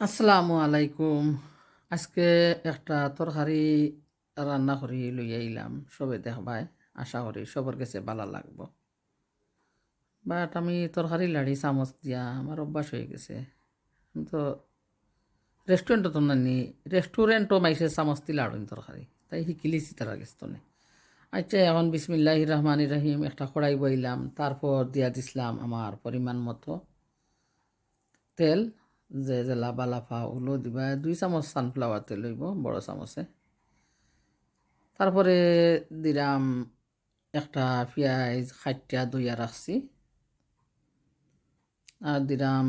আসসালামু আলাইকুম। আজকে একটা তরকারি রান্না করি লই আইলাম, সবে দেখবাই। আশা করি সবার কাছে ভালো লাগবো। বাট আমি তরকারি লাড়ি চামচ দিয়া আমার অভ্যাস হয়ে গেছে। আমি তো রেস্টুরেন্টও তো নানি, রেস্টুরেন্টও মাইসে চামচ দি লাড়ুন তরকারি, তাই শিকিলিছি তারা গেছে নে। আচ্ছা, এখন বিসমিল্লাহির রহমানির রহিম একটা কড়াই বইলাম, তারপর দিয়া দিছিলাম আমার পরিমাণ মতো তেল। যে যে লাফা লাফা ওগুলো দিবা, 2 চামচ সানফ্লাওয়ার তেল লইব বড় চামচে। তারপরে দিলাম একটা পেঁয়াজ খাইটা দইয়া রাখছি, আর দিলাম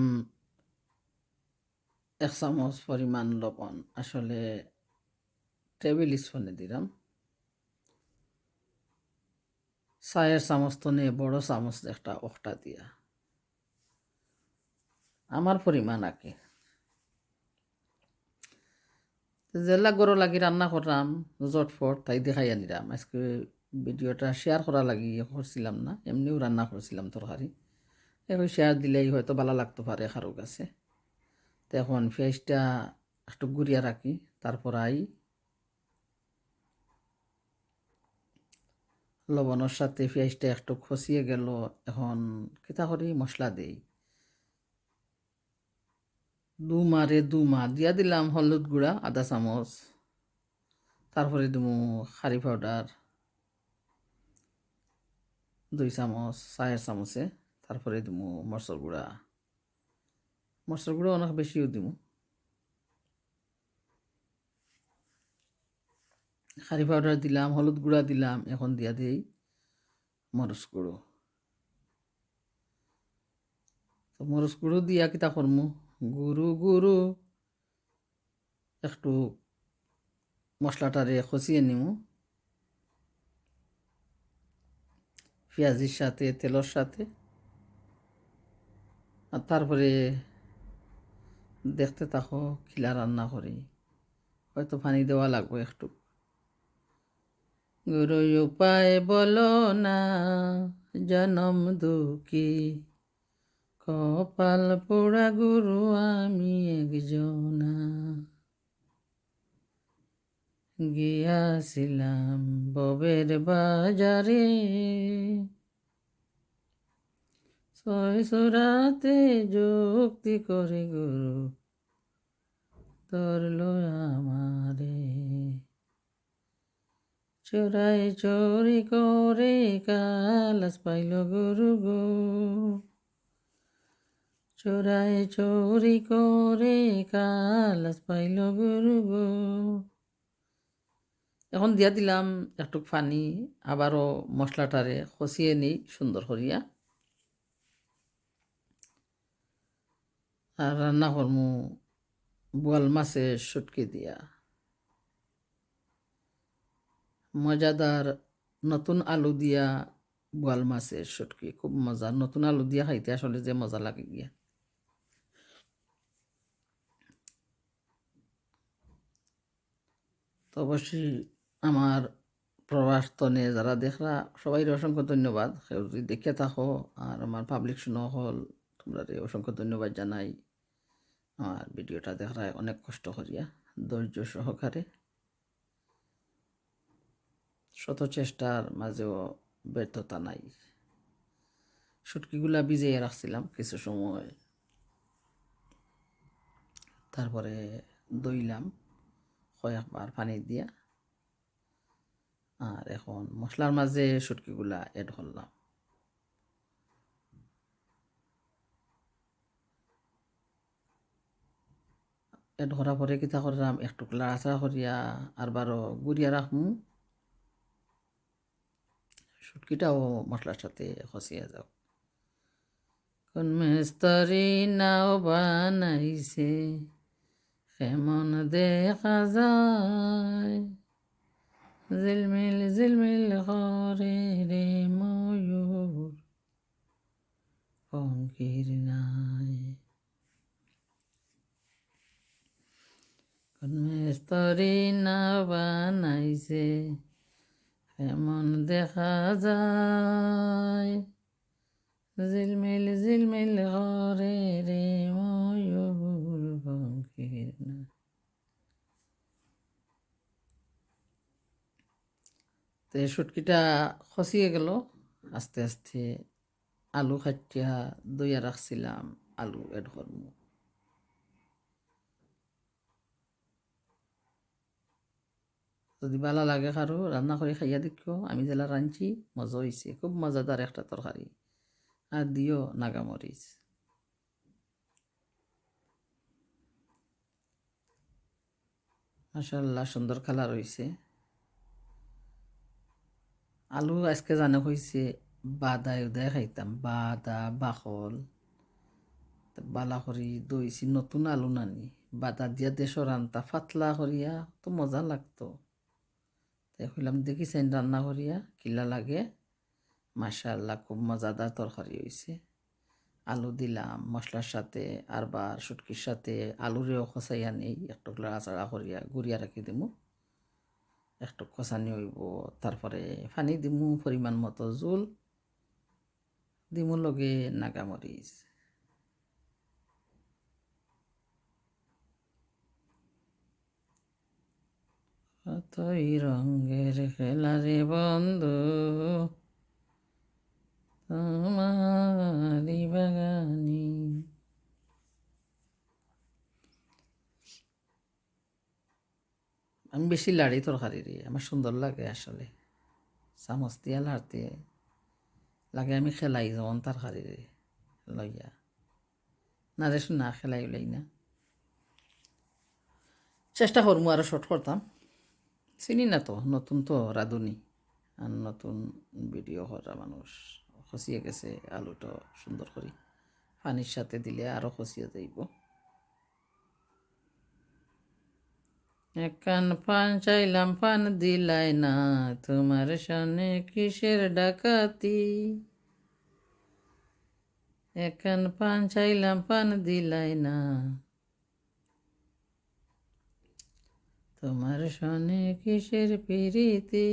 1 চামচ পরিমাণ লবণ, আসলে টেবিল স্পুনে দিলাম। 4 চামচ তো নে বড় চামচ একটা ওখটা দিয়া, আমার পরিমাণ আগে জেলা গরো লাগি রান্না করলাম জটফট, তাই দেখাই আনিলাম। আজকে ভিডিওটা শেয়ার করা লাগি করছিলাম না, এমনিও রান্না করছিলাম তরকারি। এখন শেয়ার দিলেই হয়তো ভালো লাগতে পারে কারো কাছে। তো এখন পেঁয়াজটা একটু গুড়িয়া রাখি, তারপর আই লবণের সাথে পেঁয়াজটা একটু খসিয়ে গেল। এখন কিতা করি মশলা দেই, দুমা দিয়া দিলাম হলুদ গুঁড়া 1/2 চামচ, তারপরে দিমু খারি পাউডার 2 চামচ 4 চামচে, তারপরে দিমু মরচর গুঁড়া অনেক বেশিও দিমু। খারি পাউডার দিলাম, হলুদ গুঁড়া দিলাম, এখন দিয়া দিই মরচ গুঁড়ো। তো মরচ গুঁড়ো দিয়া কিতা করমু, গুঁড়ো একটু মশলাটারে খসিয়ে নিমু পেঁয়াজির সাথে তেলের সাথে। আর তারপরে দেখতে থাকো খিলা রান্না করি, হয়তো পানি দেওয়া লাগবে একটু। গুরু উপায় বলো না, জনম দুঃখী, কপাল পোড়া গুরু আমি একজনা, গিয়াছিলাম ববের বাজারে, ছয় সুরাতে যুক্তি করে গুরু ধরল আমারে, চোরাই চোরি করে কালাস পাইল গুরু গো, চোরাই চোরি করে কালাস পাইল গুরু গো। এখন দিয়া দিলাম একটু পানি, আবারও মশলাটারে কষিয়ে নিই সুন্দর করিয়া। আর রান্না করমু বোয়াল মাছের শুটকি দিয়া, মজাদার নতুন আলু দিয়া বোয়াল মাছের শুটকি, খুব মজা। নতুন আলু দিয়া খাইতে আসলে যে মজা লাগে গিয়া। তো অবশ্যই আমার প্রবাস তনে যারা দেখরা সবাই অসংখ্য ধন্যবাদ। কেউ যদি দেখে থাকো আর আমার পাবলিক শুনো হল, তোমরা অসংখ্য ধন্যবাদ জানাই। আমার ভিডিওটা দেখায় অনেক কষ্ট করিয়া ধৈর্য সহকারে, শত চেষ্টার মাঝেও ব্যর্থতা নাই। শুটকিগুলা ভিজিয়ে রাখছিলাম কিছু সময়, তারপরে দইলাম কয়েকবার পানি দিয়া, আর এখন মশলার মাঝে শুটকিগুলা এড করলাম। এড করার পরে কিতা করলাম, একটু লাড়াচাড়া করিয়া আরবারও গুড়িয়া রাখমু, শুটকিটাও মশলার সাথে খসিয়া যাও। কোন মেস্তরি নাও বানাইছে কেমন দেখা যায়, ঝিলমিল ঝিলমিল করে রে ময়ূর পঙ্কির নাই, কোন মেস্তরি নাও বানাইছে কেমন দেখা যায়, ঝিলমিল ঝিলমিল করে রে ময়ূর পঙ্খী তো শুটকিটা খসিয়ে গেল। আস্তে আস্তে আলু খাটিয়া দইয়া রাখছিলাম, আলু এড করবো। যদি ভালো লাগে কারো রান্না করে খাইয়া দেখিও, আমি যেলা রাঁধছি মজা হয়েছে, খুব মজাদার একটা তরকারি। আর দিও নাগামরিচ। মাশাআল্লাহ সুন্দর কালার হয়েছে। আলু আজকে জানে হয়েছে বাদা উদয় খাইতাম, বাদা বাকল বালা করি দইছি, নতুন আলু নানি বাদা দিয়া দেশর আনতা ফাতলা করিয়া তো মজা লাগতো। তাই কইলাম দেখিছেন রান্না করিয়া কিলা লাগে। মাশাআল্লাহ খুব মজাদার তরকারি হয়েছে। আলু দিলাম মশলার সাথে, আরবার শুটকির সাথে আলুরেও খসাইয়া নেই, একটু লাড়াচাড়া করিয়া গুড়িয়া রাখি দিমু, একটু কষানি হইব। তারপরে পানি দিমু পরিমাণ মতো, জোল দিমু লগে নাগামরিচ। কতই রঙের খেলা রে বন্ধু তোমারি বাগানি। আমি বেশি লাড়ি তরকারি রে, আমার সুন্দর লাগে আসলে। চামচ দিয়া লাড়তে লাগে আমি খেলাই যেমন তরকারি রে লইয়া। না রে শোনা খেলাই উলাই না, চেষ্টা করমু আরো শর্ট করতাম। চিনি না তো, নতুন তো রাঁধুনি, আর নতুন ভিডিও করা মানুষ। খসিয়ে গেছে আলুটা সুন্দর করি, পানির সাথে দিলে আরো খসিয়ে যাইব। একান পান চাইলাম পান দিলাই না, তোমার সামনে কিসের ডাকাতি। একান পান চাইলাম পান দিলাই না, তোমার সনে কিসের প্রীতি।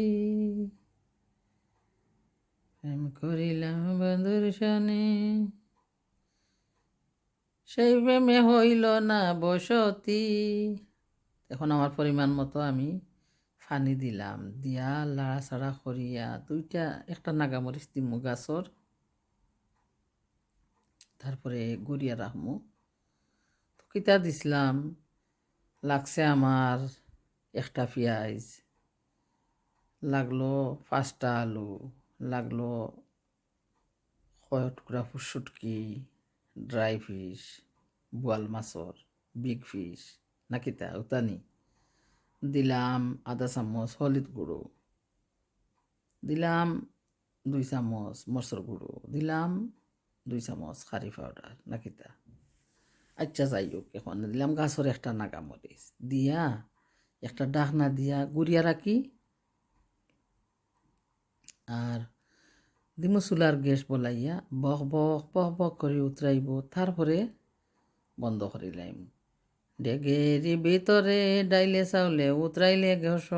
প্রেম করিলাম বন্ধুর সনে, সেই প্রেমে হইল না বসতি। এখন আমার পরিমাণ মতো আমি পানি দিলাম, দিয়া লাড়াচাড়া করিয়া একটা নাগামরিচ দিমু গাছর, তারপরে গুড়িয়া রাখমু। তো কিতা দিছিলাম, লাগছে আমার একটা পেঁয়াজ, লাগলো 5টা আলু, লাগলো কয় টুকরা শুটকি, ড্রাই ফিশ, বোয়াল মাছর বিগ ফিশ নাকিতা উতানি। দিলাম আধা চামচ হলুদ গুঁড়ো, দিলাম 2 চামচ মরচর গুঁড়ো, দিলাম 2 চামচ কারি পাউডার নাকিতা। আচ্ছা যাই হোক, এখন দিলাম গাছর একটা নাগামরিচ দিয়া একটা ডাকনা দিয়া গুড়িয়া রাখি। আর দিমু চুলার গ্যাস বলাইয়া বক বক বক বক করে উতরাইব, তারপরে বন্ধ করিলাম। ডেগের ভিতরে ডাইলে চাউলে উতরাইলে গেস,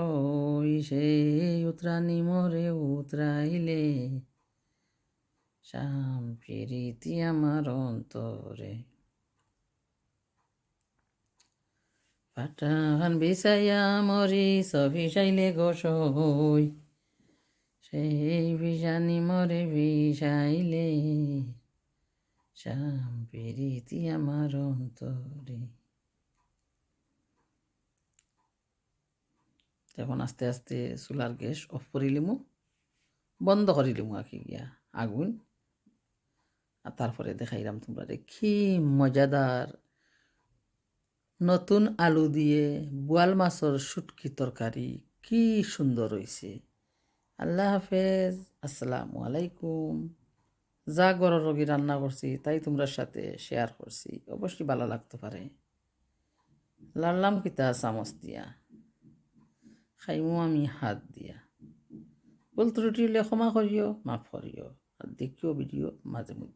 সেই উতরানি মরে উতরাইলে, শাম প্রীতি আমার অন্তরে। পাটান বিছাইয়া মরি সভিসাইলে গোসই, সেই বিষানি মরে বিষাইলে, শাম প্রীতি আমার অন্তরে। এখন আস্তে আস্তে চুলার গ্যাস অফ করিলিমু, বন্ধ করিলিমু আঁকি গিয়া আগুন। আর তারপরে দেখাইলাম তোমরা কি মজাদার নতুন আলু দিয়ে বোয়াল মাছর শুটকি তরকারি, কি সুন্দর হয়েছে। আল্লাহ হাফেজ, আসসালামু আলাইকুম। যা গরর রোগী রান্না করছি তাই তোমরা সাথে শেয়ার করছি, অবশ্যই ভালো লাগতে পারে। লাড়লাম কিতা চামচ দিয়া, খাইমু আমি হাত দিয়া। ভুল ত্রুটি হলে ক্ষমা করিও, মাফ করিও। আর দেখিও ভিডিও মাঝে মধ্যে।